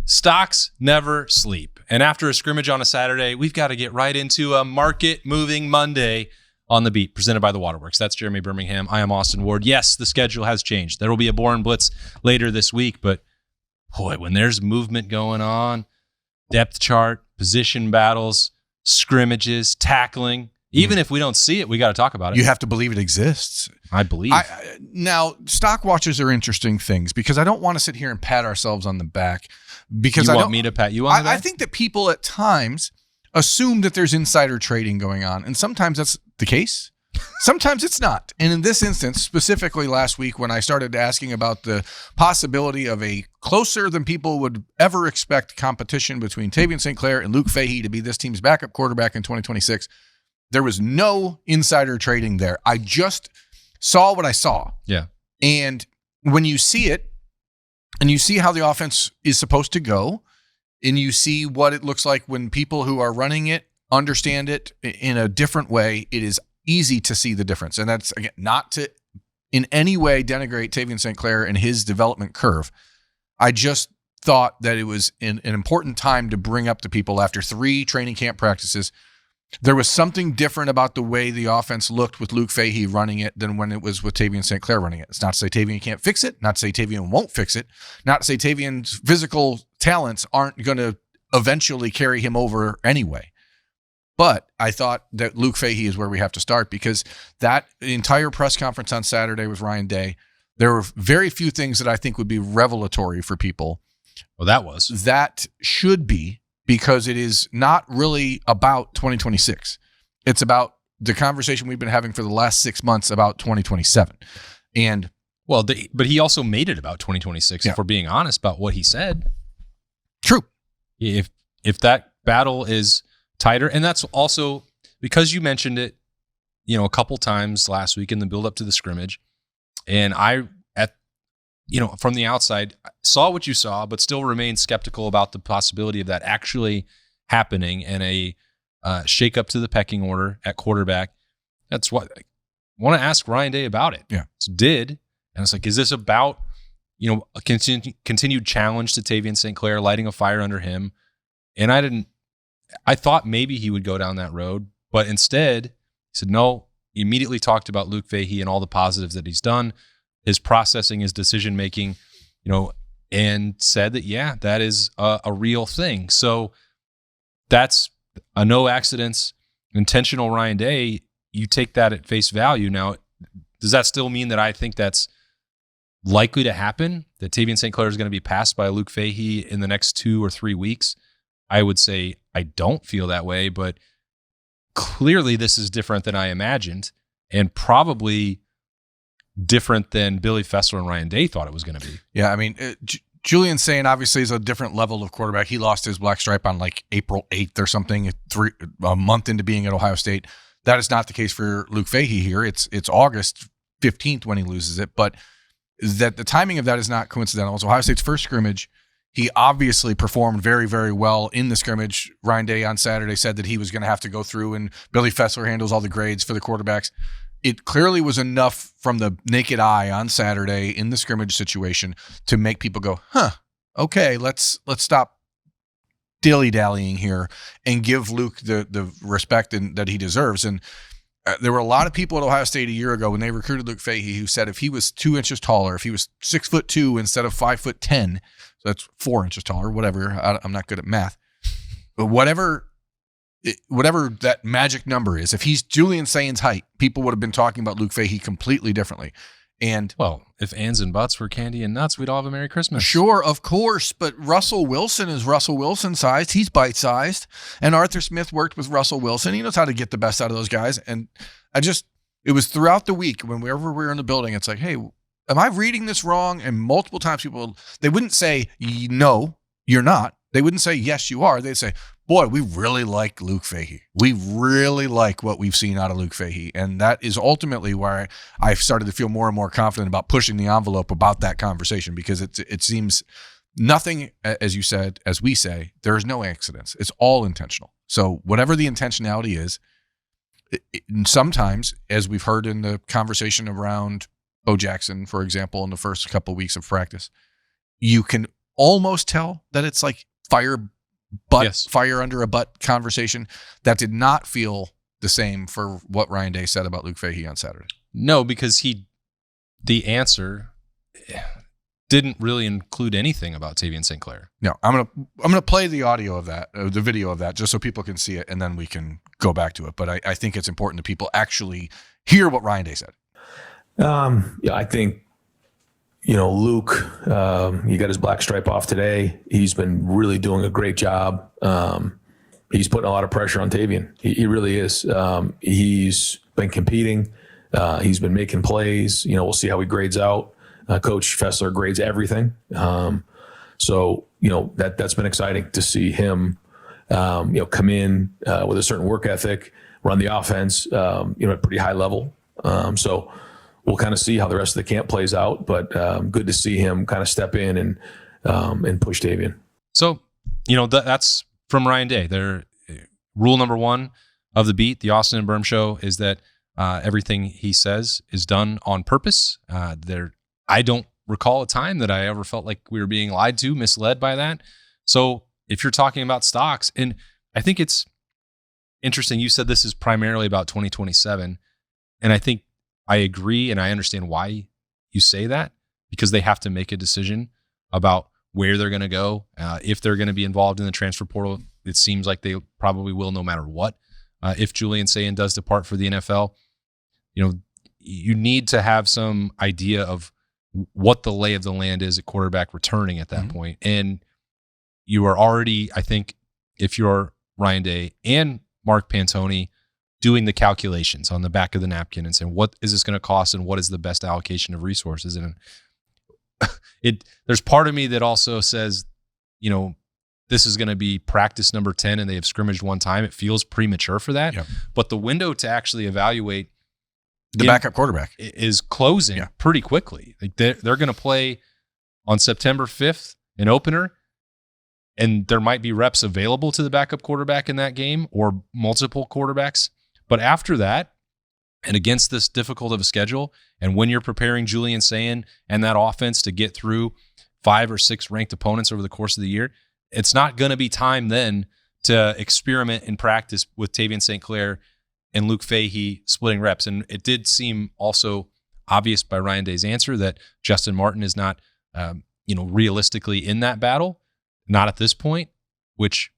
Stocks never sleep. And after a scrimmage on a Saturday, we've got to get right into a market-moving Monday on the beat, presented by the Waterworks. That's Jeremy Birmingham. I am Austin Ward. Yes, the schedule has changed. There will be a Bourne Blitz later this week, but boy, when there's movement going on, depth chart, position battles, scrimmages, tackling, even if we don't see it, we got to talk about it. You have to believe it exists. I believe. Now, stock watches are interesting things because I don't want to sit here and pat ourselves on the back. Because you want me to pat you on the back? I think that people at times assume that there's insider trading going on, and sometimes that's the case. Sometimes it's not. And in this instance, specifically last week when I started asking about the possibility of a closer than people would ever expect competition between Tavian St. Clair and Luke Fahey to be this team's backup quarterback in 2026, there was no insider trading there. I just saw what I saw. Yeah. And when you see it, and you see how the offense is supposed to go, and you see what it looks like when people who are running it understand it in a different way, it is easy to see the difference. And that's, again, not to in any way denigrate Tavian St. Clair and his development curve. I just thought that it was an important time to bring up to people after 3 training camp practices. There was something different about the way the offense looked with Luke Fahey running it than when it was with Tavian St. Clair running it. It's not to say Tavian can't fix it, not to say Tavian won't fix it, not to say Tavian's physical talents aren't going to eventually carry him over anyway. But I thought that Luke Fahey is where we have to start because that entire press conference on Saturday with Ryan Day, there were very few things that I think would be revelatory for people. Well, that should be, because it is not really about 2026. It's about the conversation we've been having for the last 6 months about 2027. And but he also made it about 2026, if we're being honest about what he said. True. If that battle is tighter, and that's also because you mentioned it, a couple times last week in the build up to the scrimmage, and from the outside, saw what you saw, but still remained skeptical about the possibility of that actually happening and a shake up to the pecking order at quarterback. That's what I want to ask Ryan Day about it. Yeah. And it's like, is this about, a continued challenge to Tavian St. Clair, lighting a fire under him? And I thought maybe he would go down that road, but instead he said, no, he immediately talked about Luke Fahey and all the positives that he's done, his processing, his decision-making, and said that, that is a real thing. So that's a no accidents, intentional Ryan Day. You take that at face value. Now, does that still mean that I think that's likely to happen, that Tavian St. Clair is going to be passed by Luke Fahey in the next 2 or 3 weeks? I would say I don't feel that way, but clearly this is different than I imagined, and probably different than Billy Fessler and Ryan Day thought it was going to be. Yeah, I mean, Julian Sain obviously is a different level of quarterback. He lost his black stripe on like April 8th or something, a month into being at Ohio State. That is not the case for Luke Fahey here. It's August 15th when he loses it, but that the timing of that is not coincidental. It's Ohio State's first scrimmage. He obviously performed very, very well in the scrimmage. Ryan Day on Saturday said that he was going to have to go through, and Billy Fessler handles all the grades for the quarterbacks. It clearly was enough from the naked eye on Saturday in the scrimmage situation to make people go, okay, let's stop dilly-dallying here and give Luke the respect that he deserves. And there were a lot of people at Ohio State a year ago when they recruited Luke Fahey who said if he was 2 inches taller, if he was 6'2" instead of 5'10", so that's 4 inches taller, whatever. I'm not good at math, but whatever that magic number is, if he's Julian Sain's height, people would have been talking about Luke Fahey completely differently. And if ands and buts were candy and nuts, we'd all have a Merry Christmas. Sure, of course. But Russell Wilson is Russell Wilson sized. He's bite sized. And Arthur Smith worked with Russell Wilson. He knows how to get the best out of those guys. And it was throughout the week whenever we were in the building, it's like, hey, am I reading this wrong? And multiple times they wouldn't say, no, you're not. They wouldn't say, yes, you are. They'd say, boy, we really like Luke Fahey. We really like what we've seen out of Luke Fahey. And that is ultimately why I've started to feel more and more confident about pushing the envelope about that conversation, because it seems nothing, as you said, as we say, there is no accidents. It's all intentional. So whatever the intentionality is, sometimes, as we've heard in the conversation around Bo Jackson, for example, in the first couple of weeks of practice, you can almost tell that it's like fire under a butt conversation. That did not feel the same for what Ryan Day said about Luke Fahey on Saturday. No, because the answer didn't really include anything about Tavian St. Clair. No, I'm gonna play the audio of that, the video of that, just so people can see it, and then we can go back to it. But I think it's important that people actually hear what Ryan Day said. I think, Luke, he got his black stripe off today. He's been really doing a great job. He's putting a lot of pressure on Tavian. He really is. He's been competing. He's been making plays. We'll see how he grades out. Coach Fessler grades everything. So that's been exciting to see him, come in with a certain work ethic, run the offense, at a pretty high level. So we'll kind of see how the rest of the camp plays out, but good to see him kind of step in and push Tavian. So, that's from Ryan Day. Rule number one of the beat, the Austin Birm Show, is that everything he says is done on purpose. I don't recall a time that I ever felt like we were being lied to, misled by that. So if you're talking about stocks, and I think it's interesting, you said this is primarily about 2027. And I think I agree, and I understand why you say that, because they have to make a decision about where they're going to go. If they're going to be involved in the transfer portal, it seems like they probably will no matter what. If Julian Sayin does depart for the NFL, you need to have some idea of what the lay of the land is at quarterback returning at that point. And you are already, I think, if you're Ryan Day and Mark Pantoni, doing the calculations on the back of the napkin and saying, what is this going to cost and what is the best allocation of resources? And there's part of me that also says, this is going to be practice number 10 and they have scrimmaged one time. It feels premature for that. Yep. But the window to actually evaluate the backup quarterback is closing pretty quickly. Like they're going to play on September 5th, an opener, and there might be reps available to the backup quarterback in that game or multiple quarterbacks. But after that, and against this difficult of a schedule, and when you're preparing Julian Sayin and that offense to get through 5 or 6 ranked opponents over the course of the year, it's not going to be time then to experiment in practice with Tavian St. Clair and Luke Fahey splitting reps. And it did seem also obvious by Ryan Day's answer that Justin Martin is not, realistically in that battle, not at this point, which,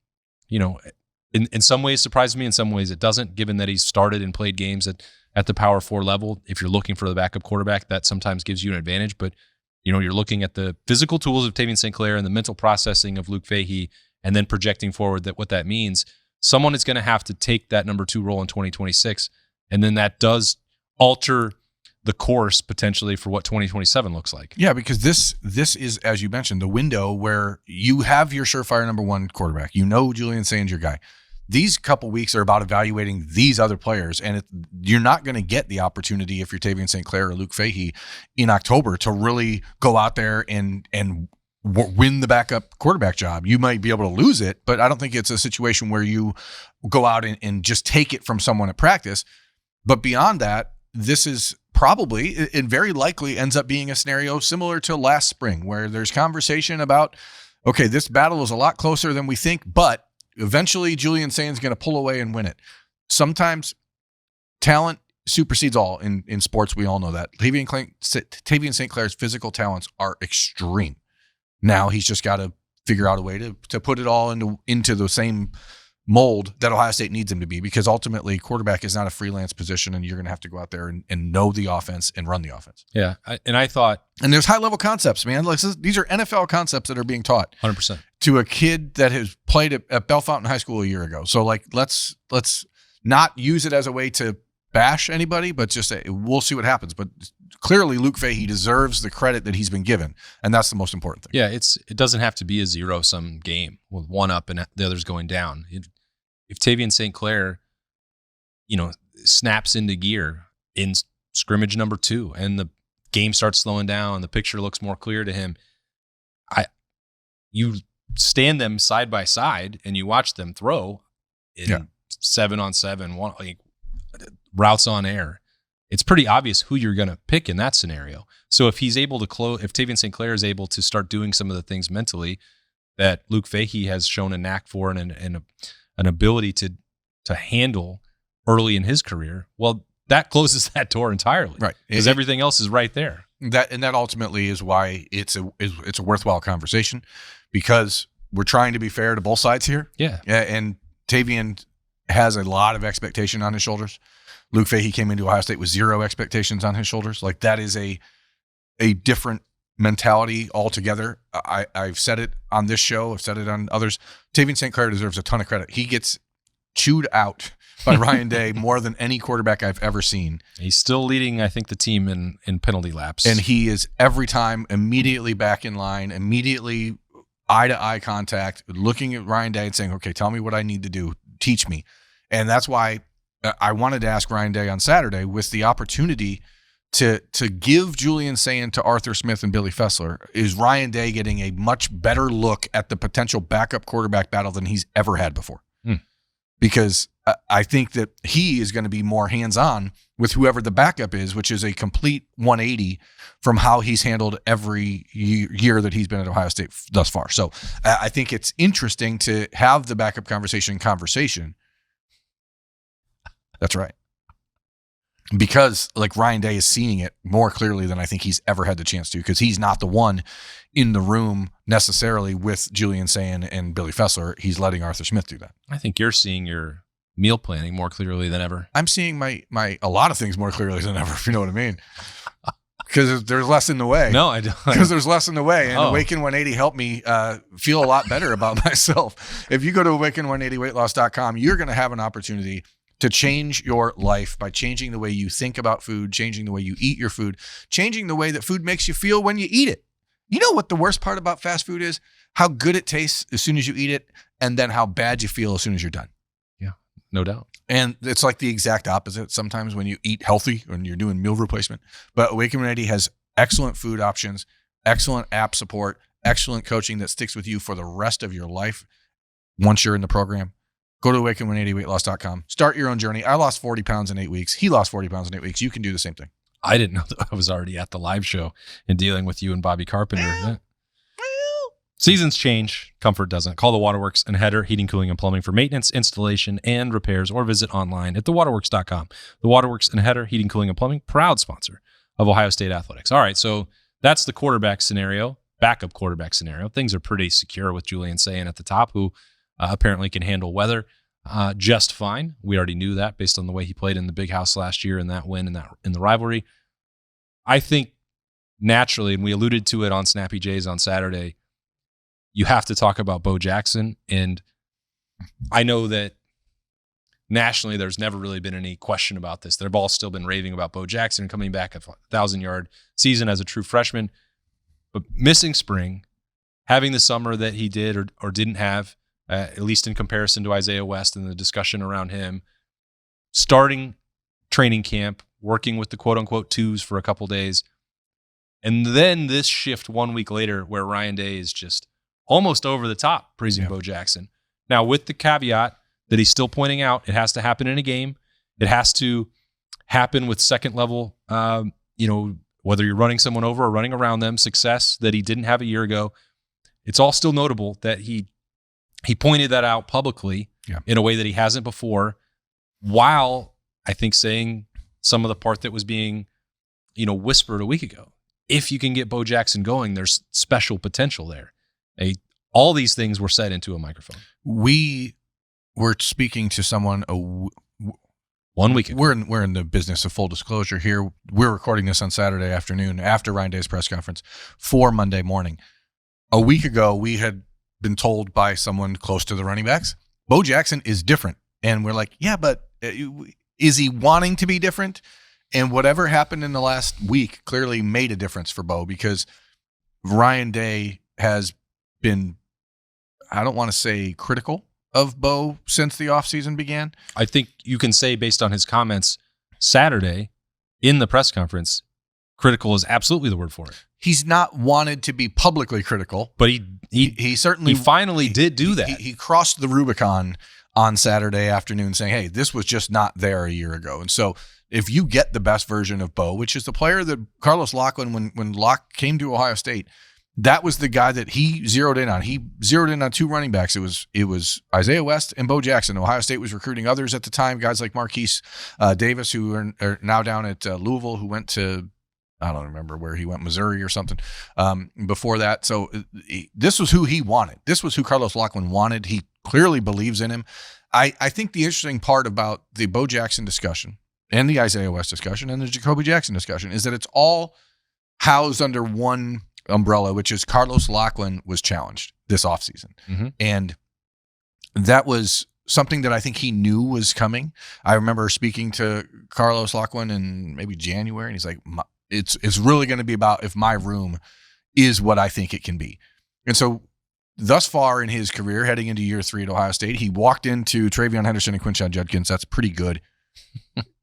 in some ways surprised me, in some ways it doesn't, given that he's started and played games at the Power 4 level. If you're looking for the backup quarterback, that sometimes gives you an advantage. But, you're looking at the physical tools of Tavian St. Clair and the mental processing of Luke Fahey, and then projecting forward that what that means. Someone is going to have to take that number 2 role in 2026, and then that does alter the course potentially for what 2027 looks like. Yeah, because this is, as you mentioned, the window where you have your surefire number 1 quarterback. Julian Sayin's your guy. These couple weeks are about evaluating these other players, and you're not going to get the opportunity if you're Tavian St. Clair or Luke Fahey in October to really go out there and win the backup quarterback job. You might be able to lose it, but I don't think it's a situation where you go out and just take it from someone at practice. But beyond that, this is probably, it very likely ends up being a scenario similar to last spring, where there's conversation about, okay, this battle is a lot closer than we think, but eventually Julian Sayin's going to pull away and win it. Sometimes talent supersedes all in sports. We all know that. Tavian St. Clair's physical talents are extreme. Now he's just got to figure out a way to put it all into the same mold that Ohio State needs him to be, because ultimately quarterback is not a freelance position, and you're going to have to go out there and know the offense and run the offense. Yeah, I thought... And there's high-level concepts, man. These are NFL concepts that are being taught 100% to a kid that has played at Bell Fountain High School a year ago. So, let's not use it as a way to bash anybody, but just say, we'll see what happens. But clearly Luke Fahey deserves the credit that he's been given, and that's the most important thing. Yeah, it doesn't have to be a zero-sum game with one up and the other's going down. If Tavian St. Clair, snaps into gear in scrimmage number 2 and the game starts slowing down, the picture looks more clear to him, you stand them side by side and you watch them throw in 7-on-7, routes on air. it's pretty obvious who you're going to pick in that scenario. So if he's able to if Tavian St. Clair is able to start doing some of the things mentally that Luke Fahey has shown a knack for and an ability to handle early in his career, well, that closes that door entirely, right? Because everything else is right there. That ultimately is why it's a worthwhile conversation, because we're trying to be fair to both sides here. Yeah. And Tavian has a lot of expectation on his shoulders. Luke Fahey came into Ohio State with zero expectations on his shoulders. Like, that is a different mentality altogether. I've said it on this show. I've said it on others. Tavian St. Clair deserves a ton of credit. He gets chewed out by Ryan Day more than any quarterback I've ever seen. He's still leading, I think, the team in penalty laps. And he is every time immediately back in line, immediately eye-to-eye contact, looking at Ryan Day and saying, okay, tell me what I need to do. Teach me. And that's why I wanted to ask Ryan Day on Saturday, with the opportunity to give Julian Sayin to Arthur Smith and Billy Fessler, is Ryan Day getting a much better look at the potential backup quarterback battle than he's ever had before. Because I think that he is going to be more hands-on with whoever the backup is, which is a complete 180 from how he's handled every year that he's been at Ohio State thus far. So I think it's interesting to have the backup conversation. That's right. Because like Ryan Day is seeing it more clearly than I think he's ever had the chance to, because he's not the one in the room necessarily with Julian Sayin and Billy Fessler. He's letting Arthur Smith do that. I think you're seeing your meal planning more clearly than ever. I'm seeing my a lot of things more clearly than ever, if you know what I mean. Because there's less in the way. No, I don't. Because there's less in the way. And Awaken 180 helped me feel a lot better about myself. If you go to awaken180weightloss.com, you're going to have an opportunity to change your life by changing the way you think about food, changing the way you eat your food, changing the way that food makes you feel when you eat it. You know what the worst part about fast food is? How good it tastes as soon as you eat it, and then how bad you feel as soon as you're done. Yeah, no doubt. And it's like the exact opposite sometimes when you eat healthy, when you're doing meal replacement. But Awaken 180 has excellent food options, excellent app support, excellent coaching that sticks with you for the rest of your life once you're in the program. Go to awaken180weightloss.com. Start your own journey. I lost 40 pounds in 8 weeks. He lost 40 pounds in 8 weeks. You can do the same thing. I didn't know that I was already at the live show and dealing with you and Bobby Carpenter. Seasons change. Comfort doesn't. Call the Waterworks and Hetter Heating, Cooling, and Plumbing for maintenance, installation, and repairs, or visit online at thewaterworks.com. The Waterworks and Hetter Heating, Cooling, and Plumbing, proud sponsor of Ohio State Athletics. All right, so that's the quarterback scenario, backup quarterback scenario. Things are pretty secure with Julian Sayin at the top, who apparently can handle weather just fine. We already knew that based on the way he played in the Big House last year and that win in the rivalry. I think naturally, and we alluded to it on Snappy Jays on Saturday, you have to talk about Bo Jackson. And I know that nationally there's never really been any question about this. They've all still been raving about Bo Jackson coming back a 1,000-yard season as a true freshman. But missing spring, having the summer that he did or didn't have, at least in comparison to Isaiah West and the discussion around him, starting training camp, working with the quote-unquote twos for a couple days, and then this shift 1 week later where Ryan Day is just almost over the top praising Bo Jackson. Now, with the caveat that he's still pointing out, it has to happen in a game. It has to happen with second level, whether you're running someone over or running around them, success that he didn't have a year ago. It's all still notable that he pointed that out publicly in a way that he hasn't before, while I think saying some of the part that was being, whispered a week ago. If you can get Bo Jackson going, there's special potential there. All these things were said into a microphone. We were speaking to someone 1 week ago. We're in the business of full disclosure here. We're recording this on Saturday afternoon after Ryan Day's press conference for Monday morning. A week ago, we had been told by someone close to the running backs, Bo Jackson is different. And we're like, yeah, but is he wanting to be different? And whatever happened in the last week clearly made a difference for Bo, because Ryan Day has been, I don't want to say critical of Bo since the offseason began. I think you can say, based on his comments Saturday in the press conference, critical is absolutely the word for it. He's not wanted to be publicly critical, but he certainly finally did do that. He crossed the Rubicon on Saturday afternoon saying, hey, this was just not there a year ago. And so if you get the best version of Bo, which is the player that Carlos Lachlan, when Locke came to Ohio State, that was the guy that he zeroed in on. He zeroed in on two running backs. It was Isaiah West and Bo Jackson. Ohio State was recruiting others at the time, guys like Marquise Davis, who are now down at Louisville, who went to, I don't remember where he went, Missouri or something before that. So this was who he wanted. This was who Carlos Lachlan wanted. He clearly believes in him. I think the interesting part about the Bo Jackson discussion and the Isaiah West discussion and the Jacoby Jackson discussion is that it's all housed under one umbrella, which is Carlos Lachlan was challenged this offseason. Mm-hmm. And that was something that I think he knew was coming. I remember speaking to Carlos Lachlan in maybe January, and he's like, it's really going to be about if my room is what I think it can be. And so thus far in his career, heading into year 3 at Ohio State, he walked into Travion Henderson and Quinshon Judkins. That's pretty good.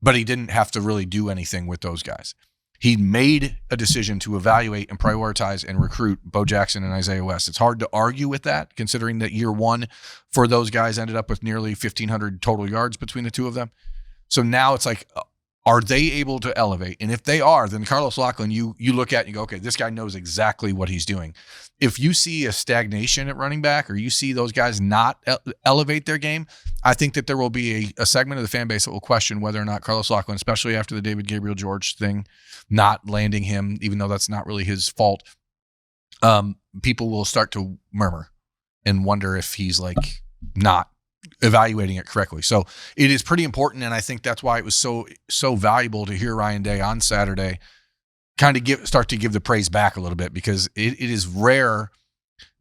But he didn't have to really do anything with those guys. He made a decision to evaluate and prioritize and recruit Bo Jackson and Isaiah West. It's hard to argue with that, considering that year 1 for those guys ended up with nearly 1,500 total yards between the two of them. So now it's like, are they able to elevate? And if they are, then Carlos Lachlan, you look at and you go, okay, this guy knows exactly what he's doing. If you see a stagnation at running back, or you see those guys not elevate their game, I think that there will be a segment of the fan base that will question whether or not Carlos Lachlan, especially after the David Gabriel George thing, not landing him, even though that's not really his fault, people will start to murmur and wonder if he's like not evaluating it correctly. So it is pretty important, and I think that's why it was so valuable to hear Ryan Day on Saturday kind of start to give the praise back a little bit, because it is rare.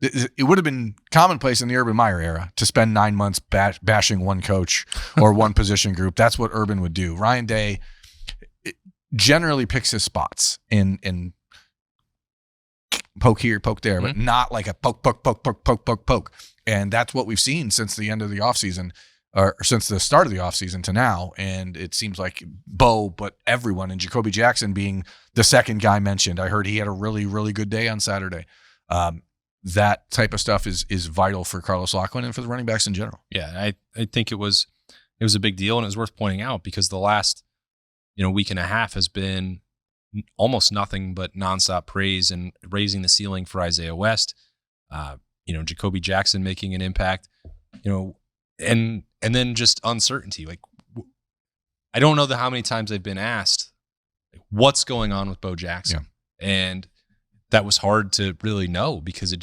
It would have been commonplace in the Urban Meyer era to spend 9 months bashing one coach or one position group. That's what Urban would do. Ryan Day generally picks his spots and poke here, poke there, but not like a poke. And that's what we've seen since the end of the offseason, or since the start of the offseason to now. And it seems like Bo, but everyone, and Jacoby Jackson being the second guy mentioned. I heard he had a really, really good day on Saturday. That type of stuff is vital for Carlos Lachlan and for the running backs in general. Yeah, I think it was a big deal, and it was worth pointing out because the last week and a half has been almost nothing but nonstop praise and raising the ceiling for Isaiah West. Jacoby Jackson making an impact, and then just uncertainty. Like, I don't know how many times I've been asked, what's going on with Bo Jackson? Yeah. And that was hard to really know, because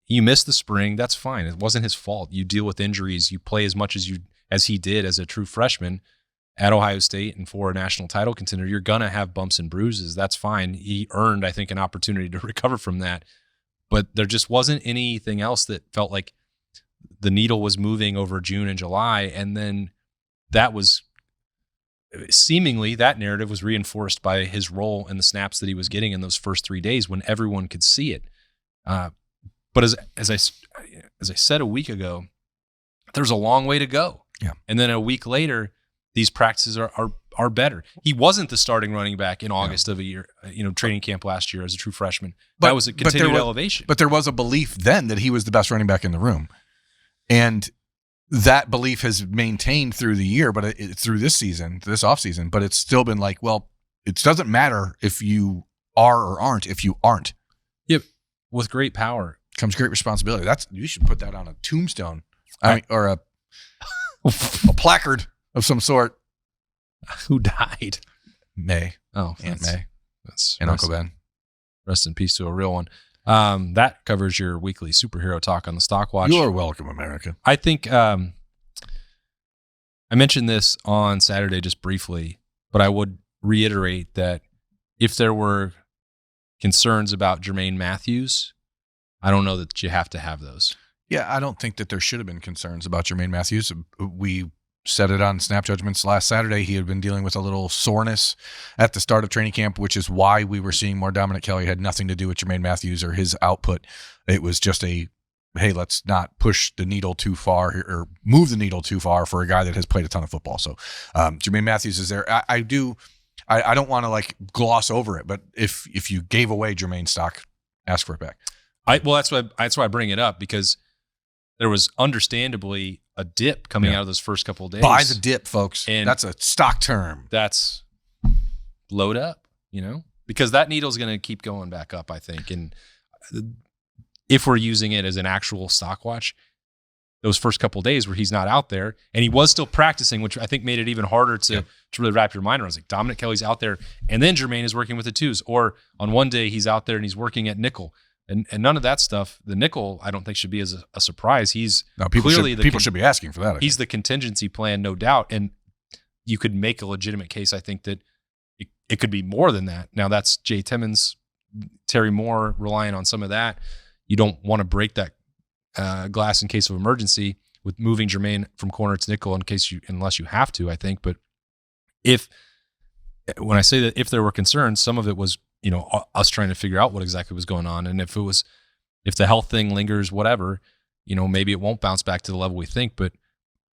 you missed the spring. That's fine. It wasn't his fault. You deal with injuries. You play as much as he did as a true freshman at Ohio State and for a national title contender. You're going to have bumps and bruises. That's fine. He earned, I think, an opportunity to recover from that. But there just wasn't anything else that felt like the needle was moving over June and July. And then that was seemingly, that narrative was reinforced by his role and the snaps that he was getting in those first 3 days when everyone could see it. But as I said a week ago, there's a long way to go. Yeah. And then a week later, these practices are better. He wasn't the starting running back in August of a year, training camp last year as a true freshman. That was a continued elevation. But there was a belief then that he was the best running back in the room. And that belief has maintained through the year, but through this season, this offseason, but it's still been like, well, it doesn't matter if you are or aren't, if you aren't. Yep. With great power comes great responsibility. You should put that on a tombstone, or a placard of some sort. Who died? May. Oh, Aunt May. That's and Uncle Ben. Rest in peace to a real one. That covers your weekly superhero talk on the Stock Watch. You're welcome, America. I think I mentioned this on Saturday just briefly, but I would reiterate that if there were concerns about Jermaine Matthews, I don't know that you have to have those. Yeah, I don't think that there should have been concerns about Jermaine Matthews. We said it on Snap Judgments last Saturday. He had been dealing with a little soreness at the start of training camp, which is why we were seeing more Dominic Kelly. It had nothing to do with Jermaine Matthews or his output. It was just hey, let's not push the needle too far or move the needle too far for a guy that has played a ton of football. So Jermaine Matthews is there. I don't want to gloss over it, but if you gave away Jermaine stock, ask for it back. That's why I bring it up, because there was understandably a dip coming out of those first couple of days. Buy the dip, folks. And that's a stock term. That's load up, because that needle's going to keep going back up, I think. And if we're using it as an actual stock watch, those first couple of days where he's not out there, and he was still practicing, which I think made it even harder to really wrap your mind around. It's like Dominic Kelly's out there, and then Jermaine is working with the twos. Or on one day he's out there and he's working at nickel. And none of that stuff, the nickel, I don't think should be as a surprise. He's people clearly should be asking for that. He's the contingency plan, no doubt. And you could make a legitimate case, I think, that it could be more than that. Now that's Jay Timmons, Terry Moore relying on some of that. You don't want to break that glass in case of emergency with moving Jermaine from corner to nickel unless you have to, I think. But when I say that if there were concerns, some of it was us trying to figure out what exactly was going on. And if the health thing lingers, whatever, maybe it won't bounce back to the level we think. But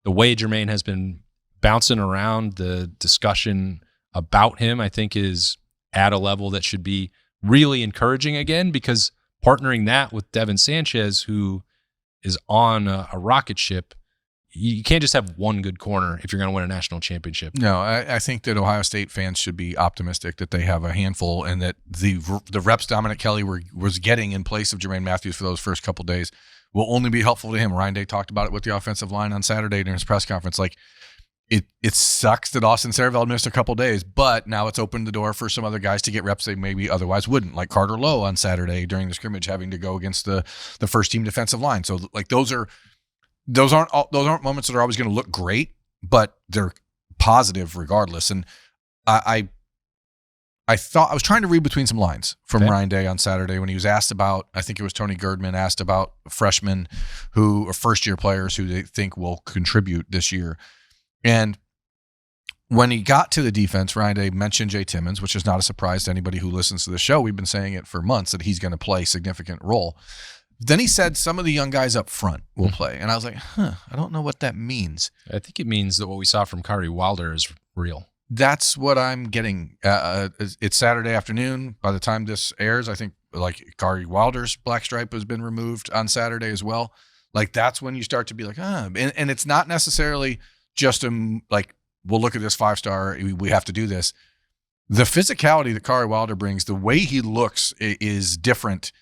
the way Jermaine has been bouncing around, the discussion about him, I think, is at a level that should be really encouraging again, because partnering that with Devin Sanchez, who is on a rocket ship, you can't just have one good corner if you're going to win a national championship. No, I think that Ohio State fans should be optimistic that they have a handful, and that the reps Dominic Kelly was getting in place of Jermaine Matthews for those first couple days will only be helpful to him. Ryan Day talked about it with the offensive line on Saturday during his press conference. Like, it sucks that Austin Saraveld missed a couple days, but now it's opened the door for some other guys to get reps they maybe otherwise wouldn't, like Carter Lowe on Saturday during the scrimmage having to go against the first team defensive line. So like those aren't moments that are always going to look great, but they're positive regardless. And I thought I was trying to read between some lines from Ryan Day on Saturday when he was asked about, I think it was Tony Girdman asked about freshmen who are first-year players who they think will contribute this year. And when he got to the defense, Ryan Day mentioned Jay Timmons, which is not a surprise to anybody who listens to the show. We've been saying it for months that he's going to play a significant role. Then he said some of the young guys up front will play. And I was like, I don't know what that means. I think it means that what we saw from Kyrie Wilder is real. That's what I'm getting. It's Saturday afternoon. By the time this airs, I think like Kyrie Wilder's black stripe has been removed on Saturday as well. Like that's when you start to be like, and it's not necessarily just like, we'll look at this 5-star, we have to do this. The physicality that Kyrie Wilder brings, the way he looks is different.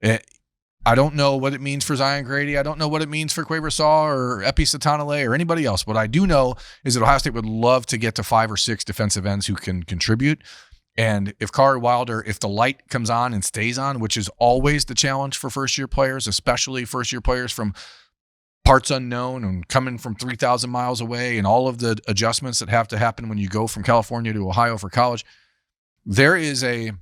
I don't know what it means for Zion Grady. I don't know what it means for Quaver Saw or Epi Satanale or anybody else. What I do know is that Ohio State would love to get to 5 or 6 defensive ends who can contribute. And if Kyrie Wilder, if the light comes on and stays on, which is always the challenge for first-year players, especially first-year players from parts unknown and coming from 3,000 miles away and all of the adjustments that have to happen when you go from California to Ohio for college, there is a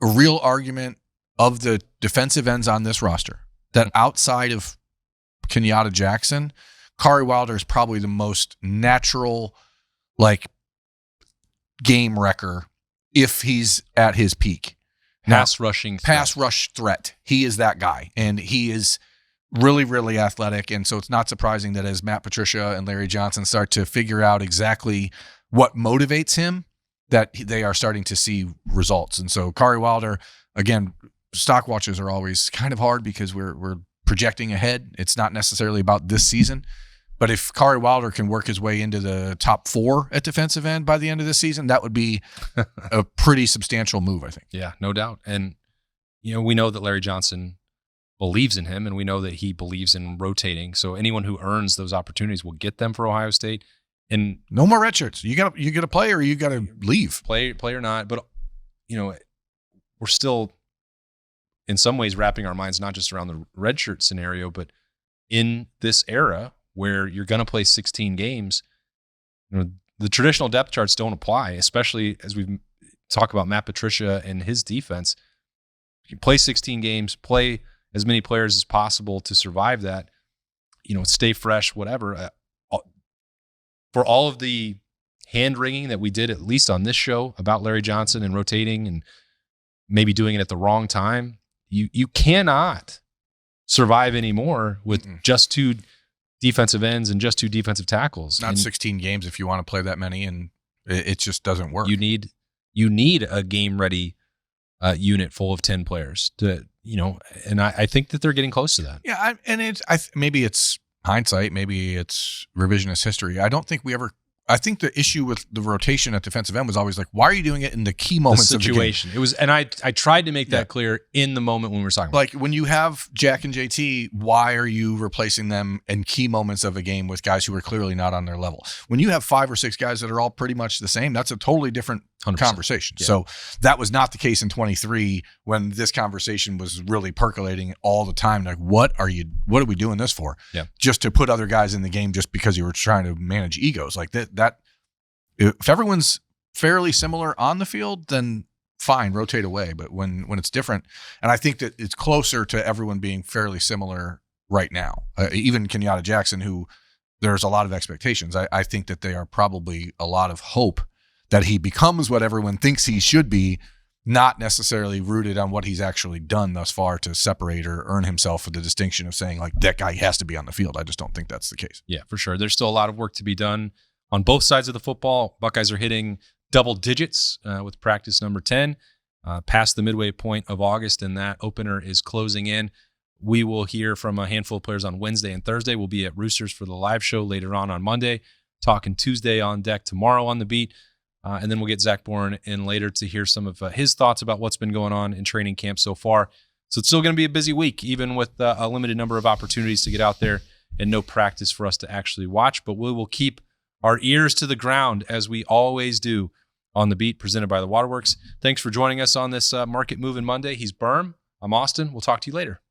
real argument of the defensive ends on this roster that outside of Kenyatta Jackson, Kyrie Wilder is probably the most natural, like, game wrecker if he's at his peak. Pass rush threat. He is that guy, and he is really, really athletic. And so it's not surprising that as Matt Patricia and Larry Johnson start to figure out exactly what motivates him, that they are starting to see results. And so Kyrie Wilder, again, stock watches are always kind of hard because we're projecting ahead. It's not necessarily about this season. But if Kyrie Wilder can work his way into the top 4 at defensive end by the end of this season, that would be a pretty substantial move, I think. Yeah, no doubt. And, we know that Larry Johnson believes in him, and we know that he believes in rotating. So anyone who earns those opportunities will get them for Ohio State. And no more red shirts. You got to play or you got to leave. Play or not. But, we're still in some ways wrapping our minds not just around the red shirt scenario, but in this era where you're going to play 16 games, the traditional depth charts don't apply, especially as we talk about Matt Patricia and his defense. You play 16 games, play as many players as possible to survive that, stay fresh, whatever. For all of the hand-wringing that we did, at least on this show, about Larry Johnson and rotating and maybe doing it at the wrong time, you cannot survive anymore with just 2 defensive ends and just 2 defensive tackles. Not 16 games if you want to play that many, and it just doesn't work. You need a game-ready unit full of 10 players to and I think that they're getting close to that. Yeah, maybe it's hindsight, maybe it's revisionist history. I think the issue with the rotation at defensive end was always like, why are you doing it in the key moments the situation of the game? It was, and I tried to make that clear in the moment when we were talking about like when you have Jack and JT, why are you replacing them in key moments of a game with guys who are clearly not on their level? When you have 5 or 6 guys that are all pretty much the same, that's a totally different 100%. conversation. Yeah. So that was not the case in 23 when this conversation was really percolating all the time. Like, what are we doing this for? Yeah. Just to put other guys in the game just because you were trying to manage egos. Like that if everyone's fairly similar on the field, then fine, rotate away. But when it's different, and I think that it's closer to everyone being fairly similar right now. Even Kenyatta Jackson, who there's a lot of expectations. I think that they are probably a lot of hope that he becomes what everyone thinks he should be, not necessarily rooted on what he's actually done thus far to separate or earn himself for the distinction of saying, like, that guy has to be on the field. I just don't think that's the case. Yeah, for sure. There's still a lot of work to be done on both sides of the football. Buckeyes are hitting double digits with practice number 10, past the midway point of August, and that opener is closing in. We will hear from a handful of players on Wednesday and Thursday. We'll be at Roosters for the live show later on Monday, talking Tuesday on deck, tomorrow on the beat. And then we'll get Zach Bourne in later to hear some of his thoughts about what's been going on in training camp so far. So it's still going to be a busy week, even with a limited number of opportunities to get out there and no practice for us to actually watch. But we will keep our ears to the ground, as we always do, on the beat, presented by the Waterworks. Thanks for joining us on this Market Moving Monday. He's Birm. I'm Austin. We'll talk to you later.